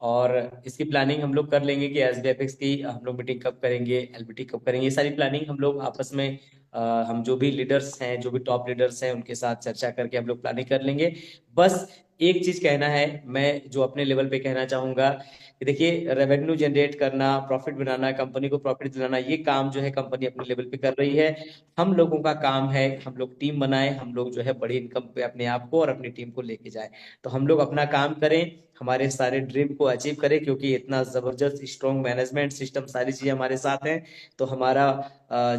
और इसकी प्लानिंग हम लोग कर लेंगे कि एसबीएफएक्स की हम लोग मीटिंग कब करेंगे, एलबीटी कब करेंगे, ये सारी प्लानिंग हम लोग आपस में हम जो भी लीडर्स हैं, जो भी टॉप लीडर्स हैं, उनके साथ चर्चा करके हम लोग प्लानिंग कर लेंगे। बस एक चीज कहना है, मैं जो अपने लेवल पे कहना चाहूंगा कि देखिए रेवेन्यू जनरेट करना, प्रॉफिट बनाना, कंपनी को प्रॉफिट दिलाना, ये काम जो है कंपनी अपने लेवल पे कर रही है। हम लोगों का काम है हम लोग टीम बनाएं, हम लोग जो है बड़ी इनकम पे अपने आप को और अपनी टीम को लेके जाएं। तो हम लोग अपना काम करें, हमारे सारे ड्रीम को अचीव करें, क्योंकि इतना जबरदस्त स्ट्रॉन्ग मैनेजमेंट सिस्टम सारी चीजें हमारे साथ हैं। तो हमारा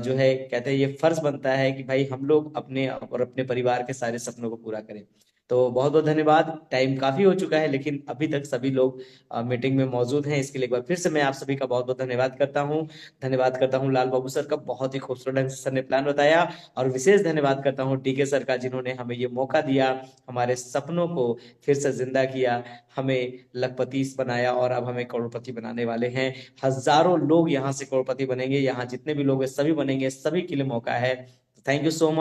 जो है कहते हैं ये फर्ज बनता है कि भाई हम लोग अपने और अपने परिवार के सारे सपनों को पूरा करें। तो बहुत बहुत धन्यवाद। टाइम काफी हो चुका है लेकिन अभी तक सभी लोग मीटिंग में मौजूद हैं, इसके लिए एक बार फिर से मैं आप सभी का बहुत बहुत धन्यवाद करता हूं। धन्यवाद करता हूं लाल बाबू सर का, बहुत ही खूबसूरत ढंग से सर ने प्लान बताया। और विशेष धन्यवाद करता हूं डीके सर का, जिन्होंने हमें ये मौका दिया, हमारे सपनों को फिर से जिंदा किया, हमें लखपति बनाया और अब हमें करोड़पति बनाने वाले हैं। हजारों लोग यहाँ से करोड़पति बनेंगे, यहाँ जितने भी लोग हैं सभी बनेंगे, सभी के लिए मौका है। Thank you so much.